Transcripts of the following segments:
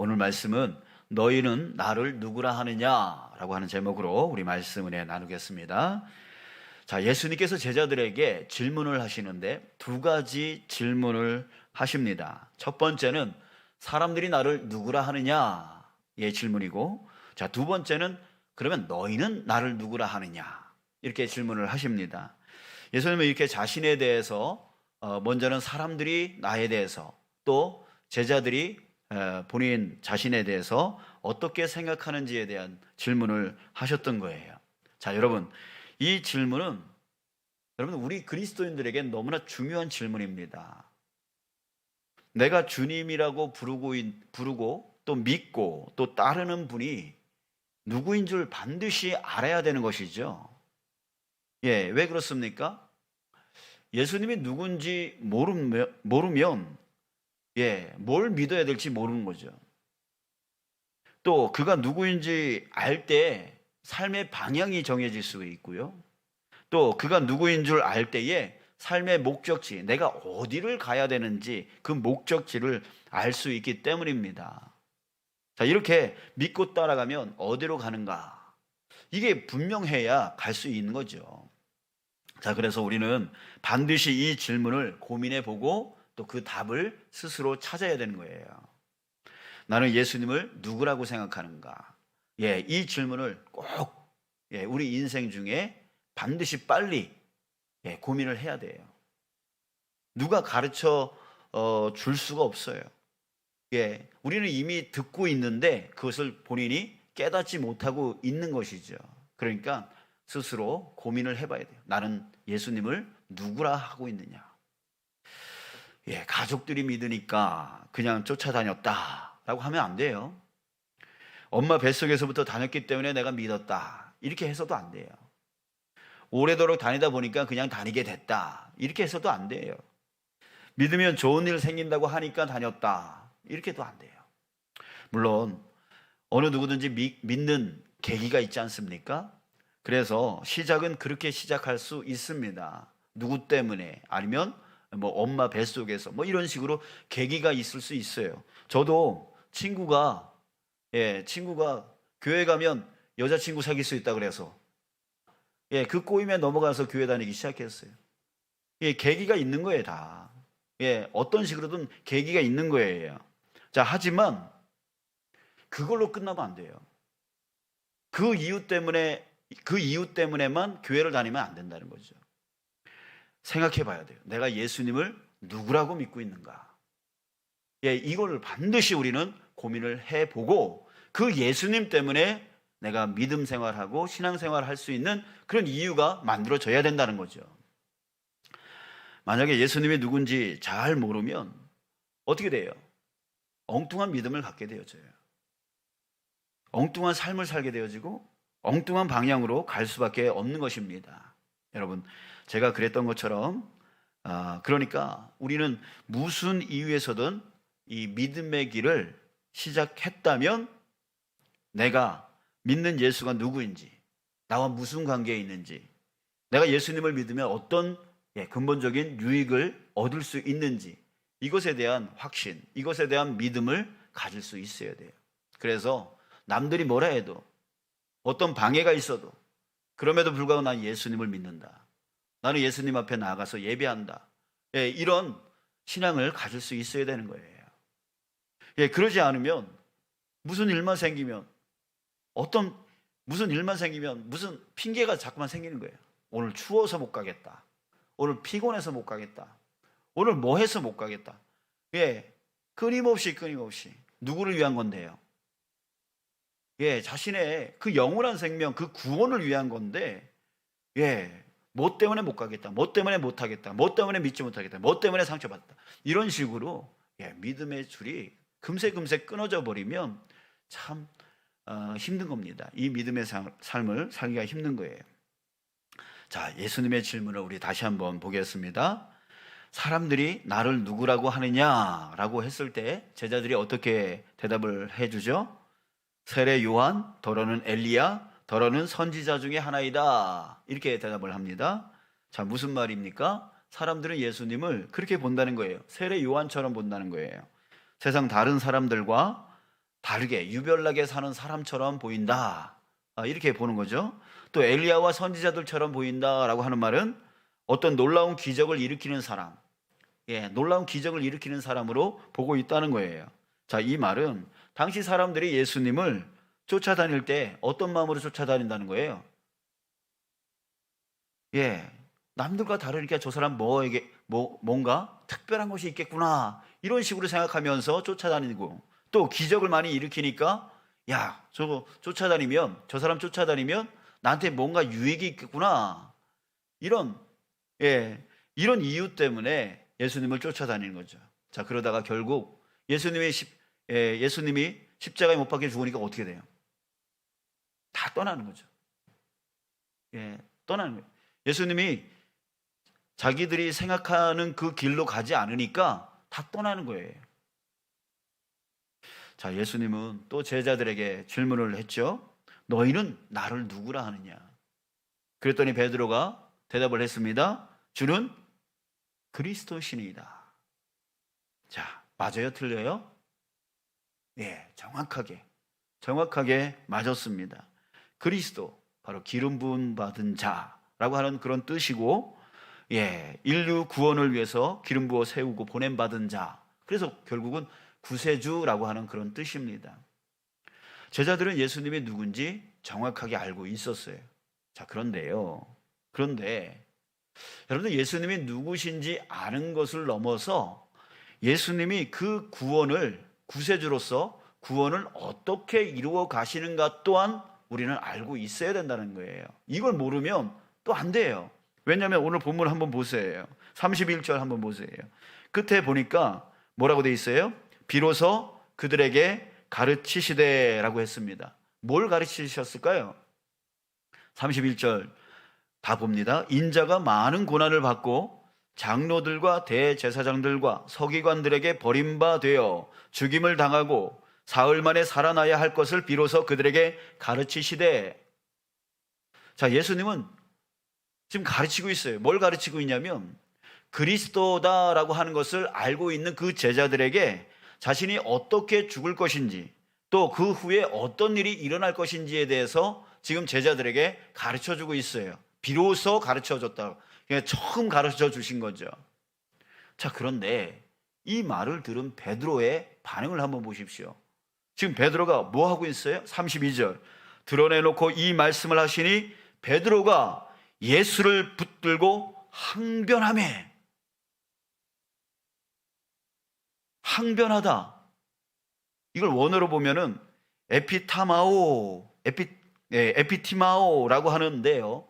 오늘 말씀은 너희는 나를 누구라 하느냐라고 하는 제목으로 우리 말씀을 나누겠습니다. 자, 예수님께서 제자들에게 질문을 하시는데 두 가지 질문을 하십니다. 첫 번째는 사람들이 나를 누구라 하느냐의 질문이고, 자, 두 번째는 그러면 너희는 나를 누구라 하느냐, 이렇게 질문을 하십니다. 예수님은 이렇게 자신에 대해서 먼저는 사람들이 나에 대해서, 또 제자들이 본인 자신에 대해서 어떻게 생각하는지에 대한 질문을 하셨던 거예요. 자, 여러분, 이 질문은 우리 그리스도인들에게 너무나 중요한 질문입니다. 내가 주님이라고 부르고 또 믿고 또 따르는 분이 누구인 줄 반드시 알아야 되는 것이죠. 왜 그렇습니까? 예수님이 누군지 모르면 뭘 믿어야 될지 모르는 거죠. 또 그가 누구인지 알 때 삶의 방향이 정해질 수 있고요. 또 그가 누구인 줄 알 때에 삶의 목적지, 내가 어디를 가야 되는지 그 목적지를 알 수 있기 때문입니다. 자, 이렇게 믿고 따라가면 어디로 가는가? 이게 분명해야 갈 수 있는 거죠. 자, 그래서 우리는 반드시 이 질문을 고민해 보고 또 그 답을 스스로 찾아야 되는 거예요. 나는 예수님을 누구라고 생각하는가? 이 질문을 꼭 우리 인생 중에 반드시 빨리 고민을 해야 돼요. 누가 가르쳐 줄 수가 없어요. 우리는 이미 듣고 있는데 그것을 본인이 깨닫지 못하고 있는 것이죠. 그러니까 스스로 고민을 해봐야 돼요. 나는 예수님을 누구라 하고 있느냐? 가족들이 믿으니까 그냥 쫓아다녔다라고 하면 안 돼요. 엄마 뱃속에서부터 다녔기 때문에 내가 믿었다, 이렇게 해서도 안 돼요. 오래도록 다니다 보니까 그냥 다니게 됐다, 이렇게 해서도 안 돼요. 믿으면 좋은 일 생긴다고 하니까 다녔다, 이렇게도 안 돼요. 물론 어느 누구든지 믿는 계기가 있지 않습니까? 그래서 시작은 그렇게 시작할 수 있습니다. 누구 때문에, 아니면 엄마 뱃속에서 이런 식으로 계기가 있을 수 있어요. 저도 친구가 교회 가면 여자친구 사귈 수 있다 그래서 그 꼬임에 넘어가서 교회 다니기 시작했어요. 계기가 있는 거예요, 다. 어떤 식으로든 계기가 있는 거예요. 자, 하지만 그걸로 끝나면 안 돼요. 그 이유 때문에만 교회를 다니면 안 된다는 거죠. 생각해 봐야 돼요. 내가 예수님을 누구라고 믿고 있는가? 이걸 반드시 우리는 고민을 해보고, 그 예수님 때문에 내가 믿음 생활하고 신앙 생활할 수 있는 그런 이유가 만들어져야 된다는 거죠. 만약에 예수님이 누군지 잘 모르면 어떻게 돼요? 엉뚱한 믿음을 갖게 되어져요. 엉뚱한 삶을 살게 되어지고 엉뚱한 방향으로 갈 수밖에 없는 것입니다. 여러분, 제가 그랬던 것처럼 그러니까 우리는 무슨 이유에서든 이 믿음의 길을 시작했다면 내가 믿는 예수가 누구인지, 나와 무슨 관계에 있는지, 내가 예수님을 믿으면 어떤 근본적인 유익을 얻을 수 있는지, 이것에 대한 확신, 이것에 대한 믿음을 가질 수 있어야 돼요. 그래서 남들이 뭐라 해도, 어떤 방해가 있어도, 그럼에도 불구하고 난 예수님을 믿는다, 나는 예수님 앞에 나아가서 예배한다, 이런 신앙을 가질 수 있어야 되는 거예요. 그러지 않으면 무슨 일만 생기면 무슨 핑계가 자꾸만 생기는 거예요. 오늘 추워서 못 가겠다, 오늘 피곤해서 못 가겠다, 오늘 뭐 해서 못 가겠다. 끊임없이 누구를 위한 건데요? 자신의 그 영원한 생명, 그 구원을 위한 건데, 뭐 때문에 못 가겠다, 뭐 때문에 못 하겠다, 뭐 때문에 믿지 못하겠다, 뭐 때문에 상처받았다, 이런 식으로 믿음의 줄이 금세 끊어져 버리면 참 힘든 겁니다. 이 믿음의 삶을 살기가 힘든 거예요. 자, 예수님의 질문을 우리 다시 한번 보겠습니다. 사람들이 나를 누구라고 하느냐라고 했을 때 제자들이 어떻게 대답을 해주죠? 세례 요한, 더러는 엘리야, 더러는 선지자 중에 하나이다, 이렇게 대답을 합니다. 자, 무슨 말입니까? 사람들은 예수님을 그렇게 본다는 거예요. 세례 요한처럼 본다는 거예요. 세상 다른 사람들과 다르게 유별나게 사는 사람처럼 보인다. 이렇게 보는 거죠. 또 엘리야와 선지자들처럼 보인다라고 하는 말은 어떤 놀라운 기적을 일으키는 사람, 놀라운 기적을 일으키는 사람으로 보고 있다는 거예요. 자, 이 말은 당시 사람들이 예수님을 쫓아다닐 때 어떤 마음으로 쫓아다닌다는 거예요? 남들과 다르니까 저 사람 뭔가 특별한 것이 있겠구나, 이런 식으로 생각하면서 쫓아다니고, 또 기적을 많이 일으키니까 저 사람 쫓아다니면 나한테 뭔가 유익이 있겠구나, 이런 이런 이유 때문에 예수님을 쫓아다니는 거죠. 자, 그러다가 결국 예수님이 십자가에 못 박혀 죽으니까 어떻게 돼요? 다 떠나는 거죠. 떠나는 거예요. 예수님이 자기들이 생각하는 그 길로 가지 않으니까 다 떠나는 거예요. 자, 예수님은 또 제자들에게 질문을 했죠. 너희는 나를 누구라 하느냐? 그랬더니 베드로가 대답을 했습니다. 주는 그리스도시니이다. 자, 맞아요? 틀려요? 정확하게 맞았습니다. 그리스도, 바로 기름 부음 받은 자라고 하는 그런 뜻이고, 인류 구원을 위해서 기름 부어 세우고 보냄 받은 자. 그래서 결국은 구세주라고 하는 그런 뜻입니다. 제자들은 예수님이 누군지 정확하게 알고 있었어요. 자, 그런데 여러분들, 예수님이 누구신지 아는 것을 넘어서 예수님이 그 구세주로서 구원을 어떻게 이루어 가시는가 또한 우리는 알고 있어야 된다는 거예요. 이걸 모르면 또 안 돼요. 왜냐하면 오늘 본문 한번 보세요. 31절 한번 보세요. 끝에 보니까 뭐라고 돼 있어요? 비로소 그들에게 가르치시되라고 했습니다. 뭘 가르치셨을까요? 31절 다 봅니다. 인자가 많은 고난을 받고 장로들과 대제사장들과 서기관들에게 버림받아 죽임을 당하고 사흘 만에 살아나야 할 것을 비로소 그들에게 가르치시되. 자, 예수님은 지금 가르치고 있어요. 뭘 가르치고 있냐면 그리스도다라고 하는 것을 알고 있는 그 제자들에게 자신이 어떻게 죽을 것인지, 또 그 후에 어떤 일이 일어날 것인지에 대해서 지금 제자들에게 가르쳐주고 있어요. 비로소 가르쳐줬다. 그러니까 처음 가르쳐 주신 거죠. 자, 그런데 이 말을 들은 베드로의 반응을 한번 보십시오. 지금 베드로가 뭐 하고 있어요? 32절 드러내놓고 이 말씀을 하시니 베드로가 예수를 붙들고 항변하다. 이걸 원어로 보면은 에피티마오라고 하는데요.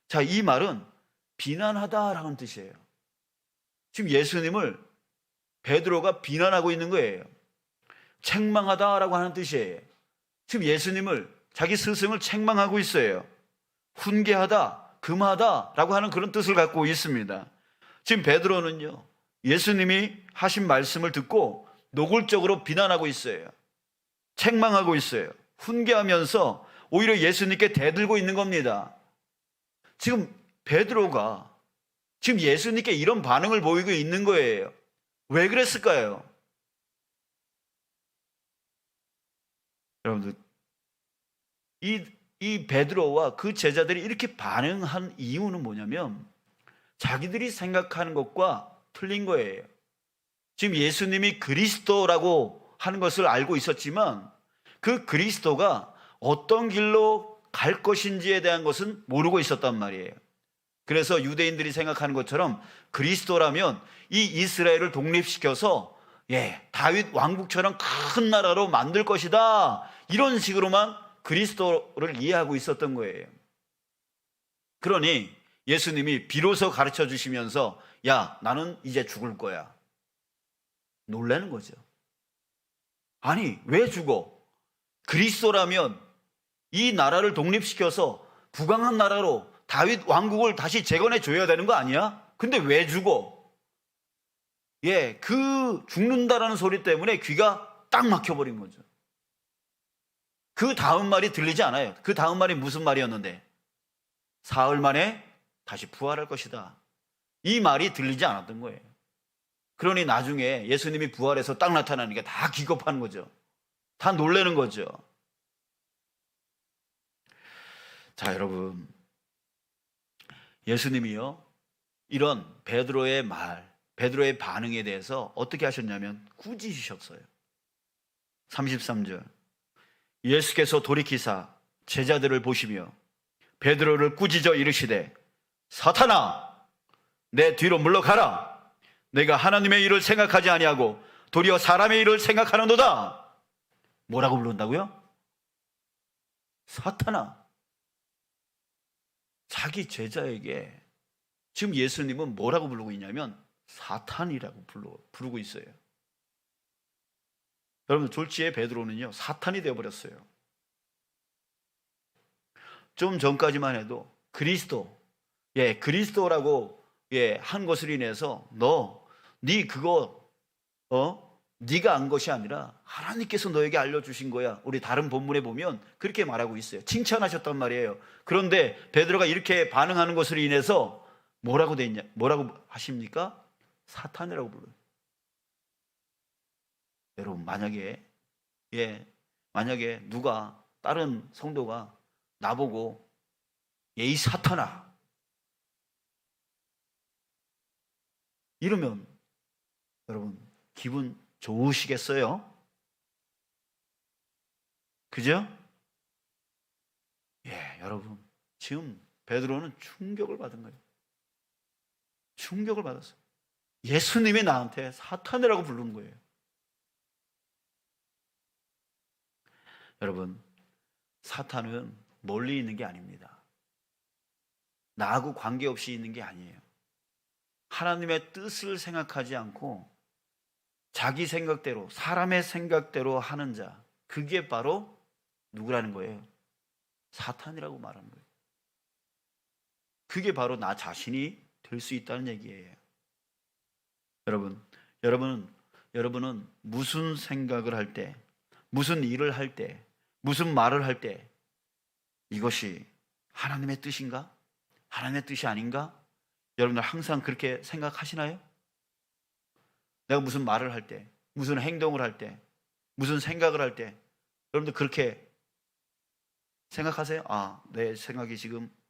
자, 이 말은 비난하다라는 뜻이에요. 지금 예수님을 베드로가 비난하고 있는 거예요. 책망하다라고 하는 뜻이에요. 지금 예수님을, 자기 스승을 책망하고 있어요. 훈계하다, 금하다라고 하는 그런 뜻을 갖고 있습니다. 지금 베드로는요, 예수님이 하신 말씀을 듣고 노골적으로 비난하고 있어요. 책망하고 있어요. 훈계하면서 오히려 예수님께 대들고 있는 겁니다. 지금 베드로가 지금 예수님께 이런 반응을 보이고 있는 거예요. 왜 그랬을까요? 여러분들, 이 베드로와 그 제자들이 이렇게 반응한 이유는 뭐냐면 자기들이 생각하는 것과 틀린 거예요. 지금 예수님이 그리스도라고 하는 것을 알고 있었지만 그 그리스도가 어떤 길로 갈 것인지에 대한 것은 모르고 있었단 말이에요. 그래서 유대인들이 생각하는 것처럼 그리스도라면 이 이스라엘을 독립시켜서 다윗 왕국처럼 큰 나라로 만들 것이다, 이런 식으로만 그리스도를 이해하고 있었던 거예요. 그러니 예수님이 비로소 가르쳐 주시면서 나는 이제 죽을 거야, 놀라는 거죠. 아니, 왜 죽어? 그리스도라면 이 나라를 독립시켜서 부강한 나라로 다윗 왕국을 다시 재건해 줘야 되는 거 아니야? 근데 왜 죽어? 그 죽는다라는 소리 때문에 귀가 딱 막혀버린 거죠. 그 다음 말이 들리지 않아요. 그 다음 말이 무슨 말이었는데? 사흘 만에 다시 부활할 것이다. 이 말이 들리지 않았던 거예요. 그러니 나중에 예수님이 부활해서 딱 나타나니까 다 기겁하는 거죠. 다 놀라는 거죠. 자, 여러분, 예수님이요, 이런 베드로의 말, 베드로의 반응에 대해서 어떻게 하셨냐면 꾸짖으셨어요. 33절, 예수께서 돌이키사 제자들을 보시며 베드로를 꾸짖어 이르시되, 사탄아, 내 뒤로 물러가라. 내가 하나님의 일을 생각하지 아니하고 도리어 사람의 일을 생각하는도다. 뭐라고 부른다고요? 사탄아. 자기 제자에게 지금 예수님은 뭐라고 부르고 있냐면 사탄이라고 부르고 있어요. 여러분, 졸지에 베드로는요, 사탄이 되어버렸어요. 좀 전까지만 해도 그리스도라고 한 것을 인해서 네 그거 네가 안 것이 아니라 하나님께서 너에게 알려주신 거야. 우리 다른 본문에 보면 그렇게 말하고 있어요. 칭찬하셨단 말이에요. 그런데 베드로가 이렇게 반응하는 것으로 인해서 뭐라고 하십니까? 사탄이라고 불러요. 여러분, 만약에 누가 다른 성도가 나보고 이 사탄아 이러면 여러분 기분 좋으시겠어요? 그죠? 여러분, 지금 베드로는 충격을 받은 거예요. 충격을 받았어요. 예수님이 나한테 사탄이라고 부른 거예요. 여러분, 사탄은 멀리 있는 게 아닙니다. 나하고 관계없이 있는 게 아니에요. 하나님의 뜻을 생각하지 않고 자기 생각대로, 사람의 생각대로 하는 자, 그게 바로 누구라는 거예요? 사탄이라고 말하는 거예요. 그게 바로 나 자신이 될 수 있다는 얘기예요. 여러분은 무슨 생각을 할 때, 무슨 일을 할 때, 무슨 말을 할 때 이것이 하나님의 뜻인가? 하나님의 뜻이 아닌가? 여러분들 항상 그렇게 생각하시나요? 내가 무슨 말을 할 때, 무슨 행동을 할 때, 무슨 생각을 할 때 여러분들 그렇게 생각하세요? 내 생각이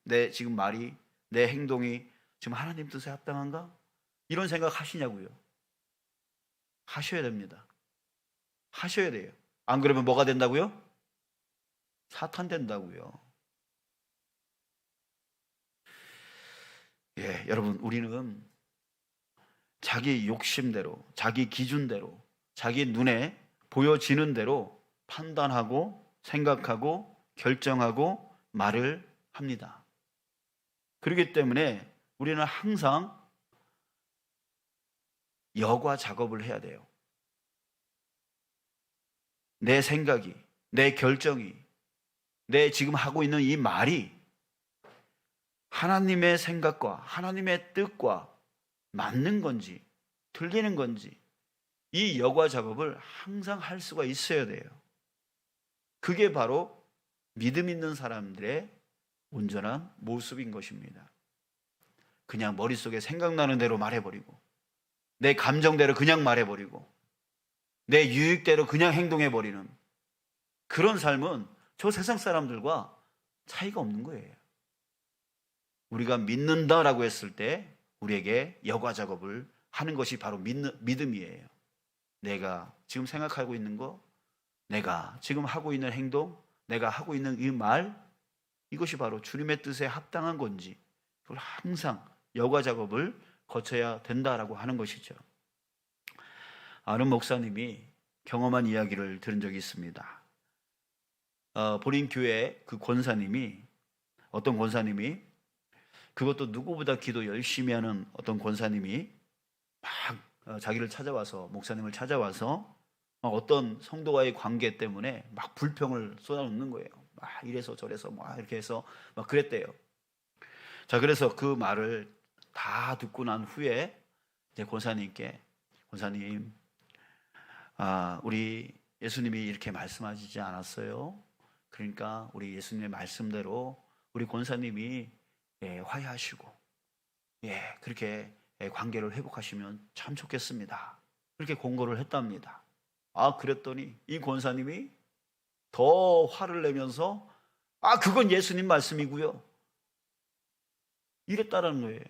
내 지금 말이, 내 행동이 지금 하나님 뜻에 합당한가? 이런 생각 하시냐고요? 하셔야 됩니다. 하셔야 돼요. 안 그러면 뭐가 된다고요? 사탄 된다고요. 여러분, 우리는 자기 욕심대로, 자기 기준대로, 자기 눈에 보여지는 대로 판단하고 생각하고 결정하고 말을 합니다. 그렇기 때문에 우리는 항상 여과 작업을 해야 돼요. 내 생각이, 내 결정이, 내 지금 하고 있는 이 말이 하나님의 생각과 하나님의 뜻과 맞는 건지 틀리는 건지 이 여과 작업을 항상 할 수가 있어야 돼요. 그게 바로 믿음 있는 사람들의 온전한 모습인 것입니다. 그냥 머릿속에 생각나는 대로 말해버리고 내 감정대로 그냥 말해버리고 내 유익대로 그냥 행동해버리는 그런 삶은 저 세상 사람들과 차이가 없는 거예요. 우리가 믿는다라고 했을 때 우리에게 여과 작업을 하는 것이 바로 믿음이에요. 내가 지금 생각하고 있는 거, 내가 지금 하고 있는 행동, 내가 하고 있는 이 말, 이것이 바로 주님의 뜻에 합당한 건지 그걸 항상 여과 작업을 거쳐야 된다라고 하는 것이죠. 아는 목사님이 경험한 이야기를 들은 적이 있습니다. 본인 교회 그 어떤 권사님이 그것도 누구보다 기도 열심히 하는 어떤 권사님이 막 자기를 찾아와서, 목사님을 찾아와서 어떤 성도와의 관계 때문에 막 불평을 쏟아놓는 거예요. 막 이래서 저래서 막 이렇게 해서 막 그랬대요. 자, 그래서 그 말을 다 듣고 난 후에 이제 권사님께, 권사님, 우리 예수님이 이렇게 말씀하시지 않았어요? 그러니까 우리 예수님의 말씀대로 우리 권사님이 화해하시고 그렇게 관계를 회복하시면 참 좋겠습니다. 그렇게 공고를 했답니다. 그랬더니 이 권사님이 더 화를 내면서 그건 예수님 말씀이고요. 이랬다라는 거예요.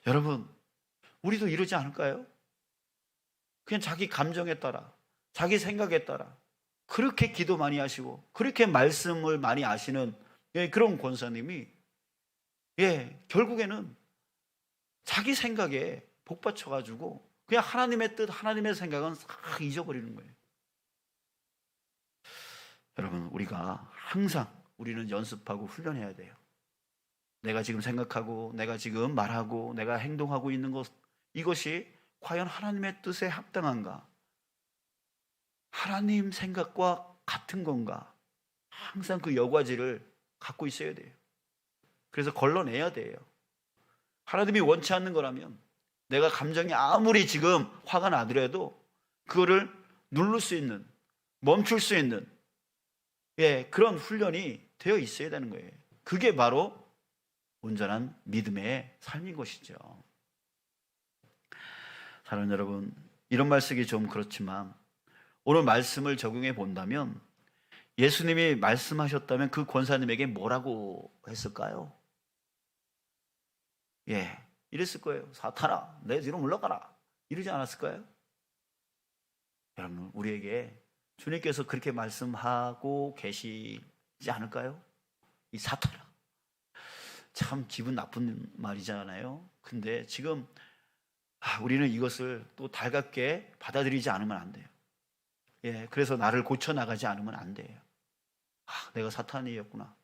여러분, 우리도 이러지 않을까요? 그냥 자기 감정에 따라, 자기 생각에 따라 그렇게 기도 많이 하시고 그렇게 말씀을 많이 아시는 그런 권사님이 결국에는 자기 생각에 복받쳐가지고 그냥 하나님의 뜻, 하나님의 생각은 싹 잊어버리는 거예요. 여러분, 우리가 항상 우리는 연습하고 훈련해야 돼요. 내가 지금 생각하고 내가 지금 말하고 내가 행동하고 있는 것, 이것이 과연 하나님의 뜻에 합당한가? 하나님 생각과 같은 건가? 항상 그 여과지를 갖고 있어야 돼요. 그래서 걸러내야 돼요. 하나님이 원치 않는 거라면 내가 감정이 아무리 지금 화가 나더라도 그거를 누를 수 있는, 멈출 수 있는 그런 훈련이 되어 있어야 되는 거예요. 그게 바로 온전한 믿음의 삶인 것이죠. 사랑하는 여러분, 이런 말 쓰기 좀 그렇지만 오늘 말씀을 적용해 본다면 예수님이 말씀하셨다면 그 권사님에게 뭐라고 했을까요? 이랬을 거예요. 사탄아, 내 뒤로 물러가라. 이러지 않았을까요? 여러분, 우리에게 주님께서 그렇게 말씀하고 계시지 않을까요? 이 사탄아, 참 기분 나쁜 말이잖아요. 근데 지금 우리는 이것을 또 달갑게 받아들이지 않으면 안 돼요. 그래서 나를 고쳐나가지 않으면 안 돼요. 내가 사탄이었구나.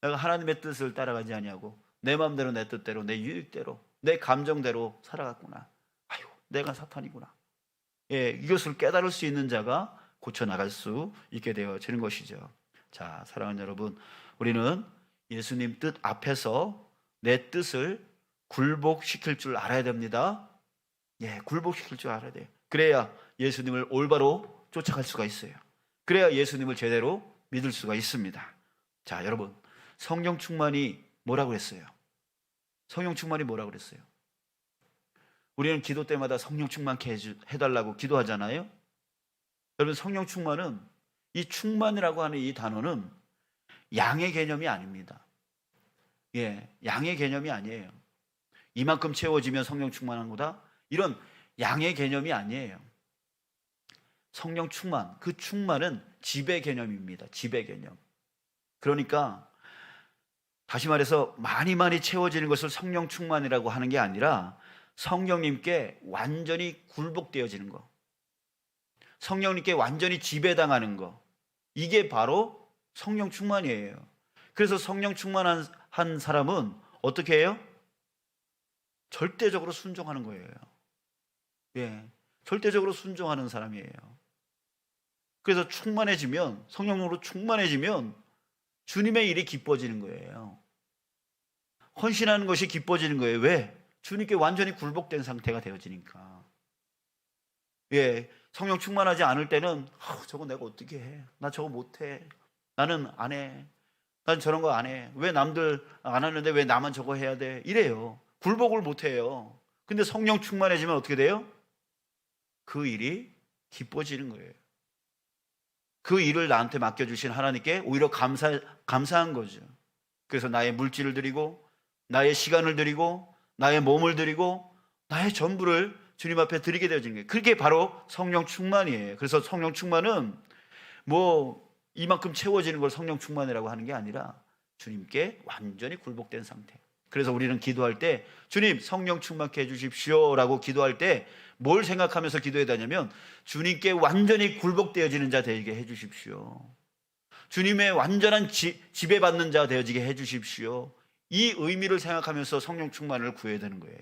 내가 하나님의 뜻을 따라가지 아니하고 내 마음대로, 내 뜻대로, 내 유익대로, 내 감정대로 살아갔구나. 내가 사탄이구나. 이것을 깨달을 수 있는 자가 고쳐나갈 수 있게 되어지는 것이죠. 자, 사랑하는 여러분, 우리는 예수님 뜻 앞에서 내 뜻을 굴복시킬 줄 알아야 됩니다. 굴복시킬 줄 알아야 돼요. 그래야 예수님을 올바로 쫓아갈 수가 있어요. 그래야 예수님을 제대로 믿을 수가 있습니다. 자, 여러분, 성령 충만이 뭐라고 그랬어요? 성령 충만이 뭐라고 그랬어요? 우리는 기도 때마다 성령 충만케 해달라고 기도하잖아요. 여러분, 성령 충만은, 이 충만이라고 하는 이 단어는 양의 개념이 아닙니다. 양의 개념이 아니에요. 이만큼 채워지면 성령 충만한 거다, 이런 양의 개념이 아니에요. 성령 충만, 그 충만은 지배 개념입니다. 지배 개념. 그러니까 다시 말해서 많이 채워지는 것을 성령 충만이라고 하는 게 아니라 성령님께 완전히 굴복되어지는 거, 성령님께 완전히 지배당하는 거, 이게 바로 성령 충만이에요. 그래서 성령 충만한 한 사람은 어떻게 해요? 절대적으로 순종하는 거예요. 절대적으로 순종하는 사람이에요. 그래서 충만해지면, 성령으로 충만해지면 주님의 일이 기뻐지는 거예요. 헌신하는 것이 기뻐지는 거예요. 왜? 주님께 완전히 굴복된 상태가 되어지니까. 성령 충만하지 않을 때는 저거 내가 어떻게 해? 나 저거 못해. 나는 안 해. 난 저런 거 안 해. 왜 남들 안 하는데 왜 나만 저거 해야 돼? 이래요. 굴복을 못 해요. 근데 성령 충만해지면 어떻게 돼요? 그 일이 기뻐지는 거예요. 그 일을 나한테 맡겨주신 하나님께 오히려 감사한 거죠. 그래서 나의 물질을 드리고, 나의 시간을 드리고, 나의 몸을 드리고, 나의 전부를 주님 앞에 드리게 되어지는 거예요. 그게 바로 성령 충만이에요. 그래서 성령 충만은 이만큼 채워지는 걸 성령 충만이라고 하는 게 아니라 주님께 완전히 굴복된 상태. 그래서 우리는 기도할 때 주님 성령 충만케 해주십시오 라고 기도할 때 뭘 생각하면서 기도해야 되냐면 주님께 완전히 굴복되어지는 자 되게 해주십시오. 주님의 완전한 지배받는 자 되어지게 해주십시오. 이 의미를 생각하면서 성령 충만을 구해야 되는 거예요.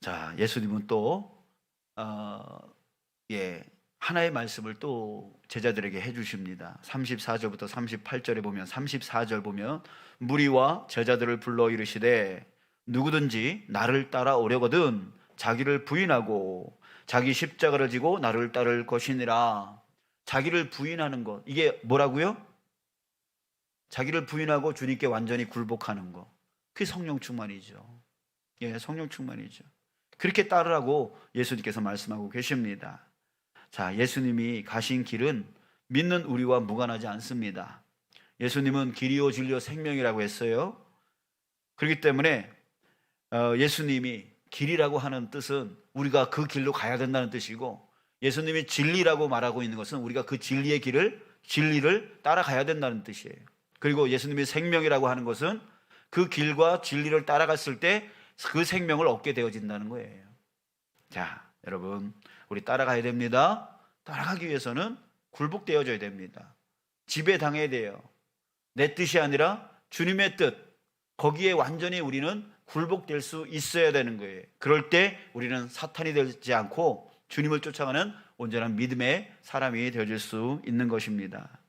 자, 예수님은 또 하나의 말씀을 또 제자들에게 해주십니다. 34절부터 38절에 보면, 34절 보면 무리와 제자들을 불러 이르시되 누구든지 나를 따라오려거든 자기를 부인하고 자기 십자가를 지고 나를 따를 것이니라. 자기를 부인하는 것, 이게 뭐라고요? 자기를 부인하고 주님께 완전히 굴복하는 것, 그게 성령 충만이죠. 성령 충만이죠. 그렇게 따르라고 예수님께서 말씀하고 계십니다. 자, 예수님이 가신 길은 믿는 우리와 무관하지 않습니다. 예수님은 길이요 진리요 생명이라고 했어요. 그렇기 때문에 예수님이 길이라고 하는 뜻은 우리가 그 길로 가야 된다는 뜻이고, 예수님이 진리라고 말하고 있는 것은 우리가 그 진리의 진리를 따라가야 된다는 뜻이에요. 그리고 예수님이 생명이라고 하는 것은 그 길과 진리를 따라갔을 때 그 생명을 얻게 되어진다는 거예요. 자, 여러분, 우리 따라가야 됩니다. 따라가기 위해서는 굴복되어져야 됩니다. 지배당해야 돼요. 내 뜻이 아니라 주님의 뜻, 거기에 완전히 우리는 굴복될 수 있어야 되는 거예요. 그럴 때 우리는 사탄이 되지 않고 주님을 쫓아가는 온전한 믿음의 사람이 되어질 수 있는 것입니다.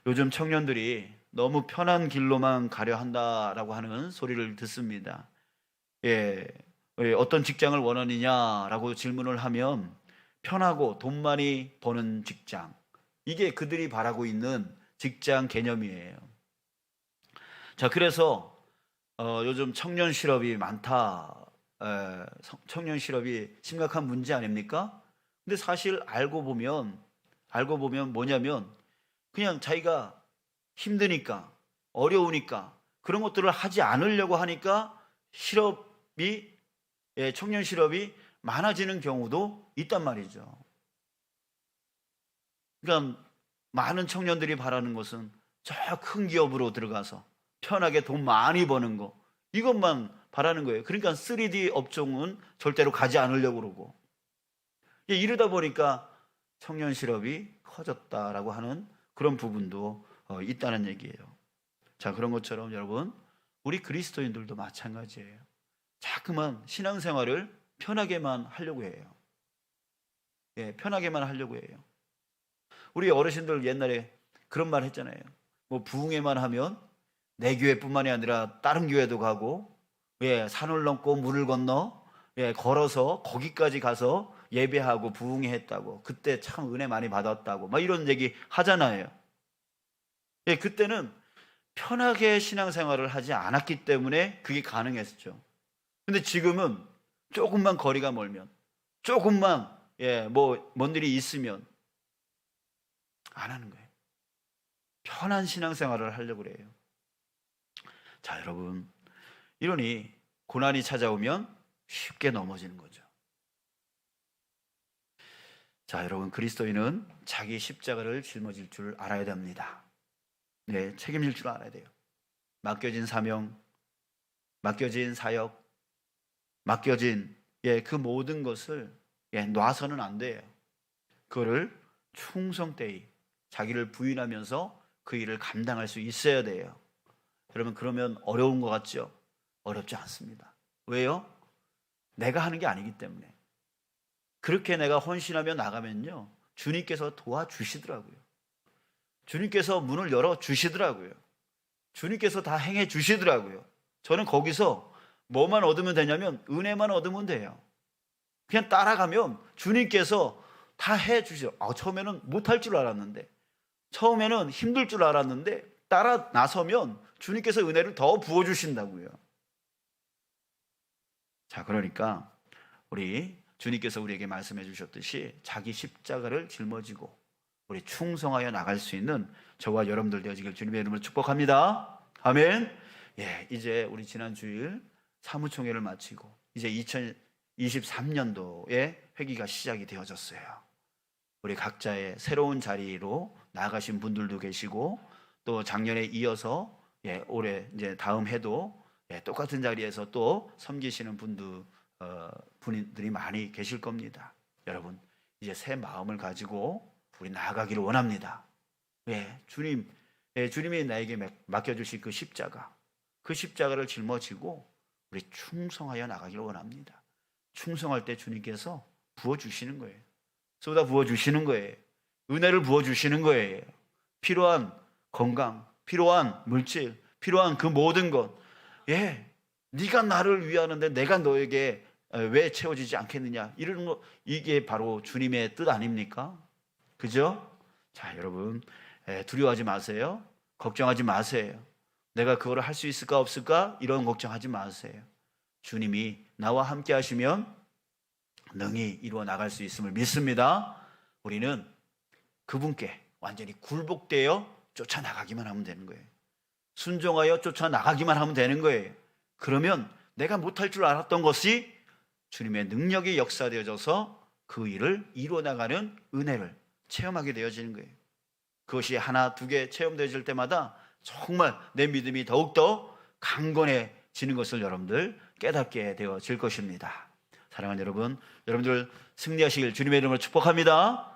요즘 청년들이 너무 편한 길로만 가려 한다라고 하는 소리를 듣습니다. 어떤 직장을 원하느냐라고 질문을 하면 편하고 돈 많이 버는 직장, 이게 그들이 바라고 있는 직장 개념이에요. 자, 그래서 요즘 청년 실업이 많다. 청년 실업이 심각한 문제 아닙니까? 근데 사실 알고 보면 뭐냐면 그냥 자기가 힘드니까, 어려우니까 그런 것들을 하지 않으려고 하니까 청년 실업이 많아지는 경우도 있단 말이죠. 그러니까 많은 청년들이 바라는 것은 저 큰 기업으로 들어가서 편하게 돈 많이 버는 거, 이것만 바라는 거예요. 그러니까 3D 업종은 절대로 가지 않으려고 그러고, 이러다 보니까 청년 실업이 커졌다라고 하는 그런 부분도 있다는 얘기예요. 자, 그런 것처럼 여러분, 우리 그리스도인들도 마찬가지예요. 자꾸만 신앙생활을 편하게만 하려고 해요. 편하게만 하려고 해요. 우리 어르신들 옛날에 그런 말 했잖아요. 뭐 부흥회만 하면 내 교회뿐만이 아니라 다른 교회도 가고, 산을 넘고 물을 건너 걸어서 거기까지 가서 예배하고 부흥회 했다고, 그때 참 은혜 많이 받았다고 막 이런 얘기 하잖아요. 그때는 편하게 신앙생활을 하지 않았기 때문에 그게 가능했죠. 근데 지금은 조금만 거리가 멀면, 조금만 뭔 일이 있으면 안 하는 거예요. 편한 신앙생활을 하려고 그래요. 자, 여러분, 이러니 고난이 찾아오면 쉽게 넘어지는 거죠. 자, 여러분, 그리스도인은 자기 십자가를 짊어질 줄 알아야 됩니다. 책임질 줄 알아야 돼요. 맡겨진 사명, 맡겨진 사역, 맡겨진 그 모든 것을 놔서는 안 돼요. 그거를 충성되이 자기를 부인하면서 그 일을 감당할 수 있어야 돼요. 여러분, 그러면 어려운 것 같죠? 어렵지 않습니다. 왜요? 내가 하는 게 아니기 때문에. 그렇게 내가 헌신하며 나가면요, 주님께서 도와주시더라고요. 주님께서 문을 열어주시더라고요. 주님께서 다 행해 주시더라고요. 저는 거기서 뭐만 얻으면 되냐면 은혜만 얻으면 돼요. 그냥 따라가면 주님께서 다 해주시죠. 처음에는 못할 줄 알았는데, 처음에는 힘들 줄 알았는데 따라 나서면 주님께서 은혜를 더 부어주신다고요. 자, 그러니까 우리 주님께서 우리에게 말씀해 주셨듯이 자기 십자가를 짊어지고 우리 충성하여 나갈 수 있는 저와 여러분들 되어지길 주님의 이름으로 축복합니다. 아멘. 이제 우리 지난 주일 사무총회를 마치고 이제 2023년도에 회기가 시작이 되어졌어요. 우리 각자의 새로운 자리로 나가신 분들도 계시고, 또 작년에 이어서 올해 이제 다음 해도 똑같은 자리에서 또 섬기시는 분들이 많이 계실 겁니다. 여러분, 이제 새 마음을 가지고 우리 나아가기를 원합니다. 주님이 나에게 맡겨주신 그 십자가를 짊어지고 우리 충성하여 나가기를 원합니다. 충성할 때 주님께서 부어주시는 거예요. 쏟아 부어주시는 거예요. 은혜를 부어주시는 거예요. 필요한 건강, 필요한 물질, 필요한 그 모든 것, 네가 나를 위하는데 내가 너에게 왜 채워지지 않겠느냐, 이런 거, 이게 바로 주님의 뜻 아닙니까? 그죠? 자, 여러분, 두려워하지 마세요. 걱정하지 마세요. 내가 그걸 할 수 있을까 없을까, 이런 걱정하지 마세요. 주님이 나와 함께 하시면 능히 이루어 나갈 수 있음을 믿습니다. 우리는 그분께 완전히 굴복되어 쫓아나가기만 하면 되는 거예요. 순종하여 쫓아나가기만 하면 되는 거예요. 그러면 내가 못할 줄 알았던 것이 주님의 능력이 역사되어져서 그 일을 이루어나가는 은혜를 체험하게 되어지는 거예요. 그것이 하나, 두 개 체험되어질 때마다 정말 내 믿음이 더욱더 강건해지는 것을 여러분들 깨닫게 되어질 것입니다. 사랑하는 여러분, 여러분들 승리하시길 주님의 이름으로 축복합니다.